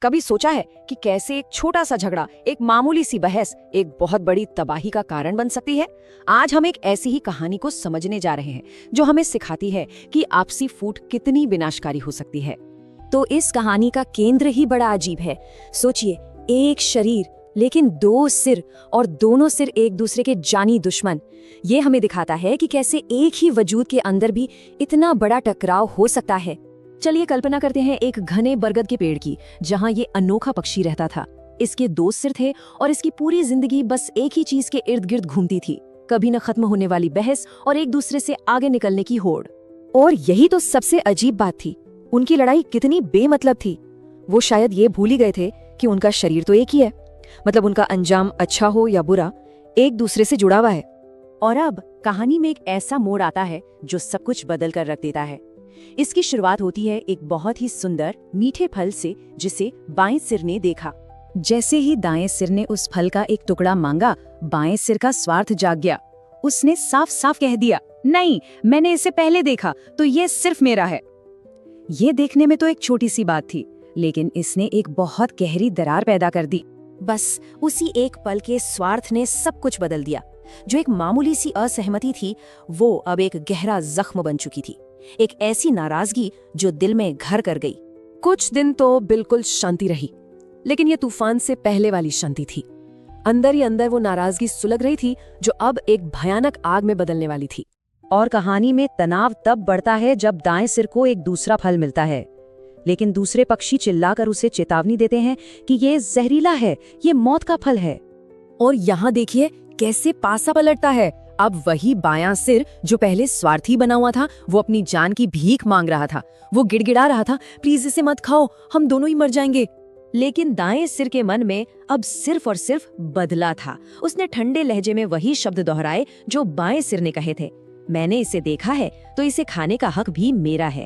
कभी सोचा है कि कैसे एक छोटा सा झगड़ा, एक मामूली सी बहस एक बहुत बड़ी तबाही का कारण बन सकती है? आज हम एक ऐसी ही कहानी को समझने जा रहे हैं जो हमें सिखाती है कि आपसी फूट कितनी विनाशकारी हो सकती है। तो इस कहानी का केंद्र ही बड़ा अजीब है। सोचिए, एक शरीर लेकिन दो सिर, और दोनों सिर एक दूसरे के जानी दुश्मन। ये हमें दिखाता है कि कैसे एक ही वजूद के अंदर भी इतना बड़ा टकराव हो सकता है। चलिए कल्पना करते हैं एक घने बरगद के पेड़ की, जहाँ ये अनोखा पक्षी रहता था। इसके दो सिर थे और इसकी पूरी जिंदगी बस एक ही चीज के इर्द गिर्द घूमती थी, कभी न खत्म होने वाली बहस और एक दूसरे से आगे निकलने की होड़। और यही तो सबसे अजीब बात थी, उनकी लड़ाई कितनी बेमतलब थी। वो शायद ये भूल ही गए थे कि उनका शरीर तो एक ही है, मतलब उनका अंजाम अच्छा हो या बुरा, एक दूसरे से जुड़ा हुआ है। और अब कहानी में एक ऐसा मोड़ आता है जो सब कुछ बदल कर रख देता है। इसकी शुरुआत होती है एक बहुत ही सुंदर मीठे फल से, जिसे बाएं सिर ने देखा। जैसे ही दाएं सिर ने उस फल का एक टुकड़ा मांगा, बाएं सिर का स्वार्थ जाग गया। उसने साफ साफ कह दिया, नहीं, मैंने इसे पहले देखा तो ये सिर्फ मेरा है। ये देखने में तो एक छोटी सी बात थी, लेकिन इसने एक बहुत गहरी दरार पैदा कर दी। बस उसी एक पल के स्वार्थ ने सब कुछ बदल दिया। जो एक मामूली सी असहमति थी, वो अब एक गहरा जख्म बन चुकी थी। एक ऐसी नाराजगी जो दिल में घर कर गई। कुछ दिन तो बिल्कुल शांति रही, लेकिन ये तूफान से पहले वाली शांति थी। अंदर ही अंदर वो नाराजगी सुलग रही थी, जो अब एक भयानक आग में बदलने वाली थी। और कहानी में तनाव तब बढ़ता है जब दाएं सिर को एक दूसरा फल मिलता है, लेकिन दूसरे पक्षी चिल्लाकर उसे चेतावनी देते हैं कि ये जहरीला है, ये मौत का फल है। और यहाँ देखिए कैसे पासा पलटता है। अब वही बायां सिर जो पहले स्वार्थी बना हुआ था, वो अपनी जान की भीख मांग रहा था। वो गिड़गिड़ा रहा था, प्लीज इसे मत खाओ, हम दोनों ही मर जाएंगे। लेकिन दाएं सिर के मन में अब सिर्फ और सिर्फ बदला था। उसने ठंडे लहजे में वही शब्द दोहराए जो बाएं सिर ने कहे थे, मैंने इसे देखा है तो इसे खाने का हक भी मेरा है।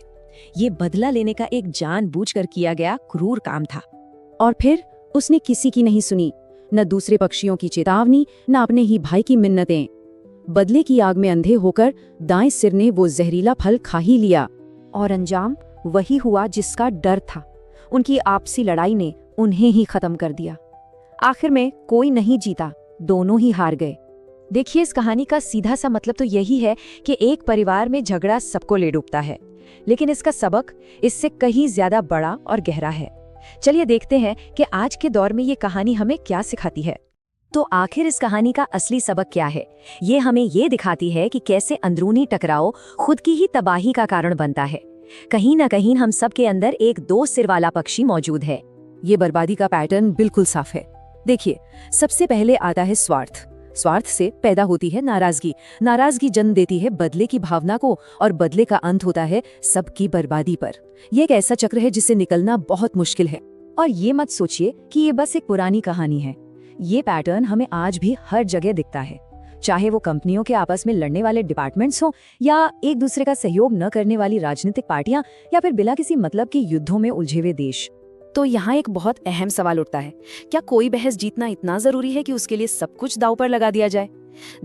ये बदला लेने का एक जानबूझकर किया गया क्रूर काम था। और फिर उसने किसी की नहीं सुनी, न दूसरे पक्षियों की चेतावनी, न अपने ही भाई की मिन्नतें। बदले की आग में अंधे होकर दाएं सिर ने वो जहरीला फल खा ही लिया, और अंजाम वही हुआ जिसका डर था। उनकी आपसी लड़ाई ने उन्हें ही खत्म कर दिया। आखिर में कोई नहीं जीता, दोनों ही हार गए। देखिए, इस कहानी का सीधा सा मतलब तो यही है कि एक परिवार में झगड़ा सबको ले डूबता है, लेकिन इसका सबक इससे कहीं ज्यादा बड़ा और गहरा है। चलिए देखते हैं कि आज के दौर में ये कहानी हमें क्या सिखाती है। तो आखिर इस कहानी का असली सबक क्या है? ये हमें ये दिखाती है कि कैसे अंदरूनी टकराव खुद की ही तबाही का कारण बनता है। कहीं ना कहीं हम सब के अंदर एक दो सिर वाला पक्षी मौजूद है। ये बर्बादी का पैटर्न बिल्कुल साफ है। देखिए, सबसे पहले आता है स्वार्थ। स्वार्थ से पैदा होती है नाराजगी। नाराजगी जन्म देती है बदले की भावना को, और बदले का अंत होता है सबकी बर्बादी पर। यह एक ऐसा चक्र है जिससे निकलना बहुत मुश्किल है। और ये मत सोचिए कि ये बस एक पुरानी कहानी है। ये पैटर्न हमें आज भी हर जगह दिखता है, चाहे वो कंपनियों के आपस में लड़ने वाले डिपार्टमेंट्स हो, या एक दूसरे का सहयोग न करने वाली राजनीतिक पार्टियां, या फिर बिना किसी मतलब के युद्धों में उलझे हुए देश। तो यहाँ एक बहुत अहम सवाल उठता है, क्या कोई बहस जीतना इतना जरूरी है कि उसके लिए सब कुछ दांव पर लगा दिया जाए?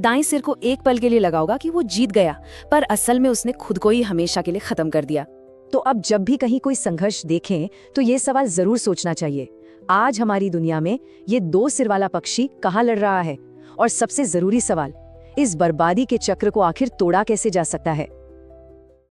दाएं सिर को एक पल के लिए लगा होगा कि वो जीत गया, पर असल में उसने खुद को ही हमेशा के लिए खत्म कर दिया। तो अब जब भी कहीं कोई संघर्ष देखें तो ये सवाल जरूर सोचना चाहिए, आज हमारी दुनिया में ये दो सिर वाला पक्षी कहाँ लड़ रहा है? और सबसे जरूरी सवाल, इस बर्बादी के चक्र को आखिर तोड़ा कैसे जा सकता है?